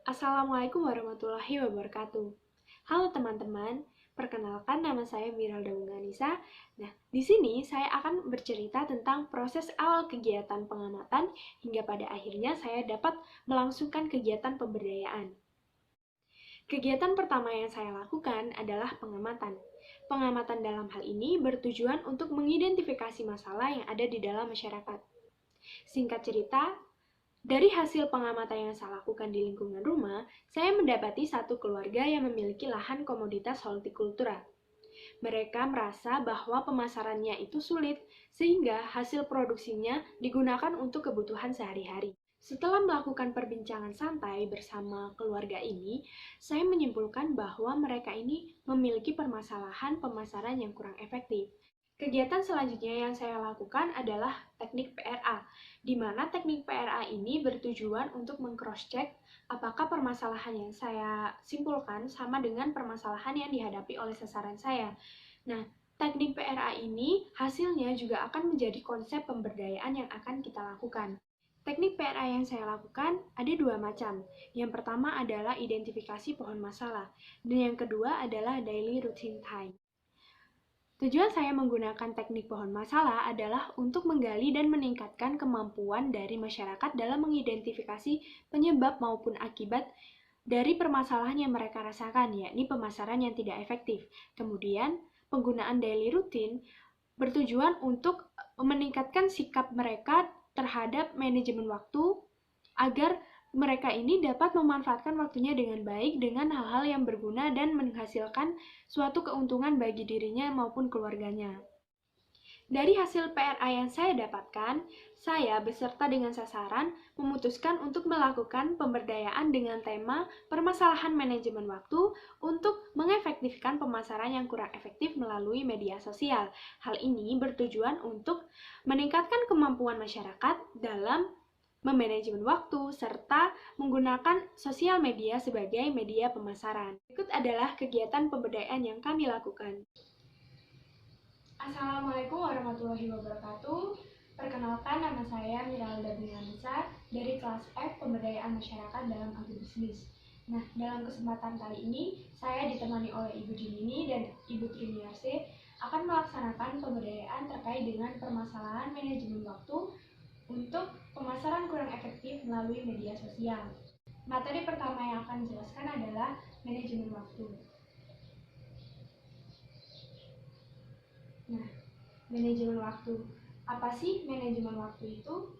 Assalamualaikum warahmatullahi wabarakatuh. Halo teman-teman, perkenalkan nama saya Miralda Bunganisa. Nah, di sini saya akan bercerita tentang proses awal kegiatan pengamatan hingga pada akhirnya saya dapat melangsungkan kegiatan pemberdayaan. Kegiatan pertama yang saya lakukan adalah pengamatan. Pengamatan dalam hal ini bertujuan untuk mengidentifikasi masalah yang ada di dalam masyarakat. Singkat cerita, dari hasil pengamatan yang saya lakukan di lingkungan rumah, saya mendapati satu keluarga yang memiliki lahan komoditas hortikultura. Mereka merasa bahwa pemasarannya itu sulit, sehingga hasil produksinya digunakan untuk kebutuhan sehari-hari. Setelah melakukan perbincangan santai bersama keluarga ini, saya menyimpulkan bahwa mereka ini memiliki permasalahan pemasaran yang kurang efektif. Kegiatan selanjutnya yang saya lakukan adalah teknik PRA, di mana teknik PRA ini bertujuan untuk meng-cross-check apakah permasalahan yang saya simpulkan sama dengan permasalahan yang dihadapi oleh sasaran saya. Nah, teknik PRA ini hasilnya juga akan menjadi konsep pemberdayaan yang akan kita lakukan. Teknik PRA yang saya lakukan ada dua macam. Yang pertama adalah identifikasi pohon masalah, dan yang kedua adalah daily routine time. Tujuan saya menggunakan teknik pohon masalah adalah untuk menggali dan meningkatkan kemampuan dari masyarakat dalam mengidentifikasi penyebab maupun akibat dari permasalahan yang mereka rasakan, yakni pemasaran yang tidak efektif. Kemudian, penggunaan daily routine bertujuan untuk meningkatkan sikap mereka terhadap manajemen waktu agar mereka ini dapat memanfaatkan waktunya dengan baik dengan hal-hal yang berguna dan menghasilkan suatu keuntungan bagi dirinya maupun keluarganya. Dari hasil PRA yang saya dapatkan, saya beserta dengan sasaran memutuskan untuk melakukan pemberdayaan dengan tema permasalahan manajemen waktu untuk mengefektifkan pemasaran yang kurang efektif melalui media sosial. Hal ini bertujuan untuk meningkatkan kemampuan masyarakat dalam memanajemen waktu, serta menggunakan sosial media sebagai media pemasaran. Berikut adalah kegiatan pemberdayaan yang kami lakukan. Assalamualaikum warahmatullahi wabarakatuh. Perkenalkan, nama saya Miralda Bunganisa dari kelas F Pemberdayaan Masyarakat dalam Agribisnis. Nah, dalam kesempatan kali ini, saya ditemani oleh Ibu Jimini dan Ibu Triniarse akan melaksanakan pemberdayaan terkait dengan permasalahan manajemen waktu untuk pemasaran kurang efektif melalui media sosial. Materi pertama yang akan dijelaskan adalah manajemen waktu. Nah, manajemen waktu. Apa sih manajemen waktu itu?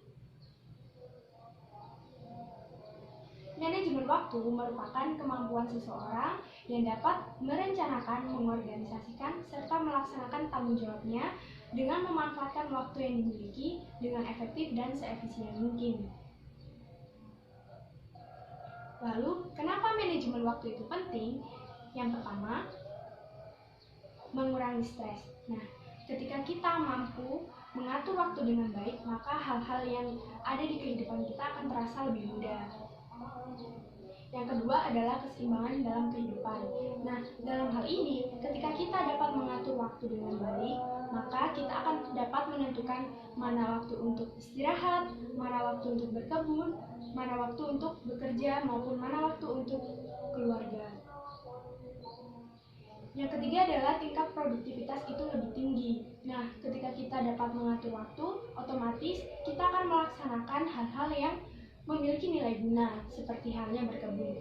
Manajemen waktu merupakan kemampuan seseorang yang dapat merencanakan, mengorganisasikan, serta melaksanakan tanggung jawabnya dengan memanfaatkan waktu yang dimiliki dengan efektif dan seefisien mungkin. Lalu, kenapa manajemen waktu itu penting? Yang pertama, mengurangi stres. Nah, ketika kita mampu mengatur waktu dengan baik, maka hal-hal yang ada di kehidupan kita akan terasa lebih mudah. Yang kedua adalah keseimbangan dalam kehidupan. Nah, dalam hal ini, ketika kita dapat mengatur waktu dengan baik, maka kita akan dapat menentukan mana waktu untuk istirahat, mana waktu untuk berkebun, mana waktu untuk bekerja, maupun mana waktu untuk keluarga. Yang ketiga adalah tingkat produktivitas itu lebih tinggi. Nah, ketika kita dapat mengatur waktu, otomatis kita akan melaksanakan hal-hal yang memiliki nilai guna, seperti halnya berkebun.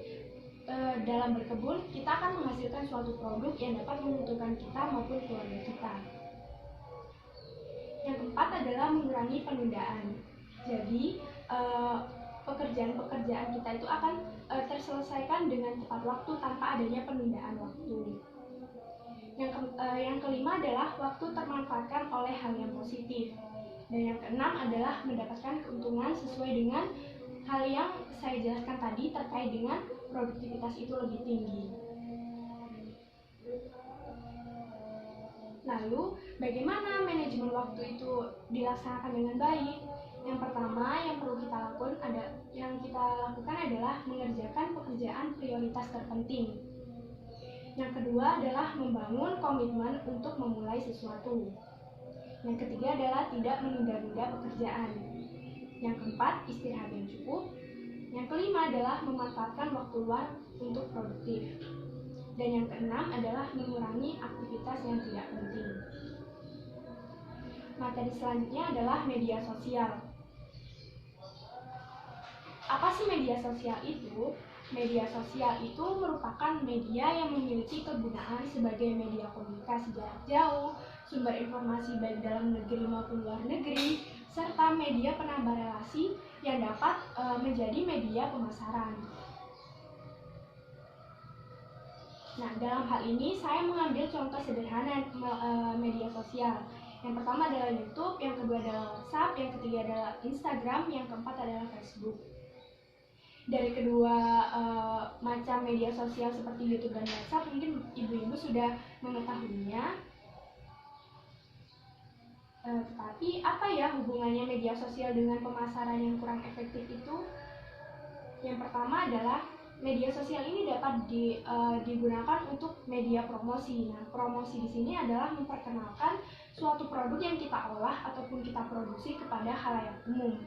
Dalam berkebun, kita akan menghasilkan suatu produk yang dapat menguntungkan kita maupun keluarga kita. Yang keempat adalah mengurangi penundaan. Jadi, pekerjaan-pekerjaan kita itu akan terselesaikan dengan tepat waktu tanpa adanya penundaan waktu. Yang kelima adalah waktu termanfaatkan oleh hal yang positif. Dan yang keenam adalah mendapatkan keuntungan sesuai dengan hal yang saya jelaskan tadi terkait dengan produktivitas itu lebih tinggi. Lalu, bagaimana manajemen waktu itu dilaksanakan dengan baik? Yang pertama yang perlu kita lakukan adalah mengerjakan pekerjaan prioritas terpenting. Yang kedua adalah membangun komitmen untuk memulai sesuatu. Yang ketiga adalah tidak menunda-nunda pekerjaan. Yang keempat, istirahat yang cukup. Yang kelima adalah memanfaatkan waktu luang untuk produktif. Dan yang keenam adalah mengurangi aktivitas yang tidak penting. Materi selanjutnya adalah media sosial. Apa sih media sosial itu? Media sosial itu merupakan media yang memiliki kegunaan sebagai media komunikasi jarak jauh, sumber informasi baik dalam negeri maupun luar negeri, serta media penambah relasi yang dapat menjadi media pemasaran. Nah, dalam hal ini saya mengambil contoh sederhana media sosial. Yang pertama adalah YouTube, yang kedua adalah WhatsApp, yang ketiga adalah Instagram, yang keempat adalah Facebook. Dari kedua macam media sosial seperti YouTube dan WhatsApp, mungkin ibu-ibu sudah mengetahuinya. Tetapi apa ya hubungannya media sosial dengan pemasaran yang kurang efektif itu? Yang pertama adalah media sosial ini dapat digunakan untuk media promosi. Nah, promosi di sini adalah memperkenalkan suatu produk yang kita olah ataupun kita produksi kepada khalayak umum.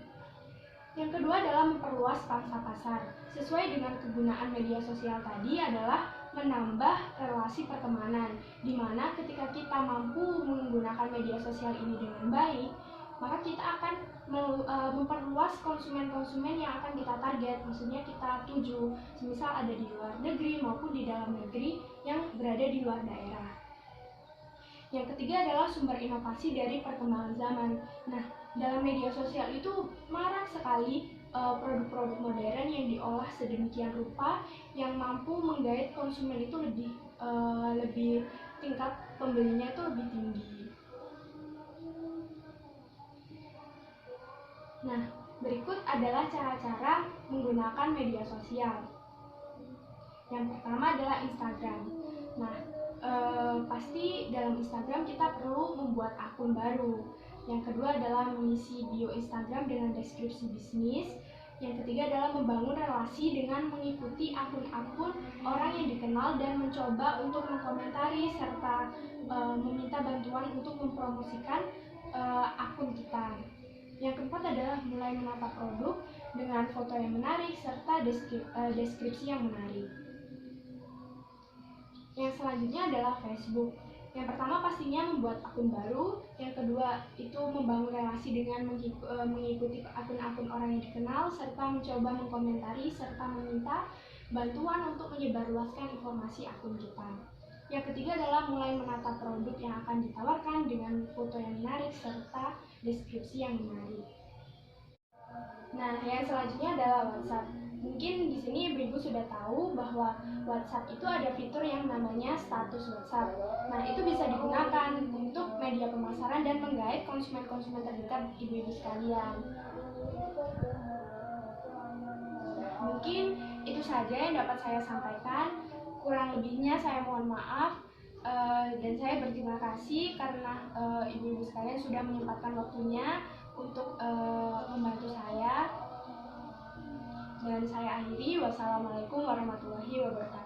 Yang kedua adalah memperluas pangsa pasar. Sesuai dengan kegunaan media sosial tadi adalah menambah relasi pertemanan, di mana ketika kita mampu menggunakan media sosial ini dengan baik, maka kita akan memperluas konsumen-konsumen yang akan kita target, maksudnya kita tuju, semisal ada di luar negeri maupun di dalam negeri yang berada di luar daerah. Yang ketiga adalah sumber inovasi dari perkembangan zaman. Nah, dalam media sosial itu marak sekali produk-produk modern yang diolah sedemikian rupa yang mampu menggait konsumen itu lebih tingkat pembelinya itu lebih tinggi. Nah, berikut adalah cara-cara menggunakan media sosial. Yang pertama adalah Instagram. Nah, pasti dalam Instagram kita perlu membuat akun baru. Yang kedua adalah mengisi bio Instagram dengan deskripsi bisnis. Yang ketiga adalah membangun relasi dengan mengikuti akun-akun orang yang dikenal dan mencoba untuk mengkomentari serta meminta bantuan untuk mempromosikan akun kita. Yang keempat adalah mulai menata produk dengan foto yang menarik serta deskripsi yang menarik. Yang selanjutnya adalah Facebook. Yang pertama pastinya membuat akun baru, yang kedua itu membangun relasi dengan mengikuti akun-akun orang yang dikenal, serta mencoba mengkomentari serta meminta bantuan untuk menyebarluaskan informasi akun kita. Yang ketiga adalah mulai menata produk yang akan ditawarkan dengan foto yang menarik serta deskripsi yang menarik. Nah, yang selanjutnya adalah WhatsApp. Mungkin di sini ibu-ibu sudah tahu bahwa WhatsApp itu ada fitur yang namanya status WhatsApp. Nah, itu bisa digunakan untuk media pemasaran dan menggait konsumen-konsumen terdekat ibu-ibu sekalian. Mungkin itu saja yang dapat saya sampaikan. Kurang lebihnya saya mohon maaf. Dan saya berterima kasih karena ibu-ibu sekalian sudah menyempatkan waktunya untuk membantu saya. Dan saya akhiri, wassalamualaikum warahmatullahi wabarakatuh.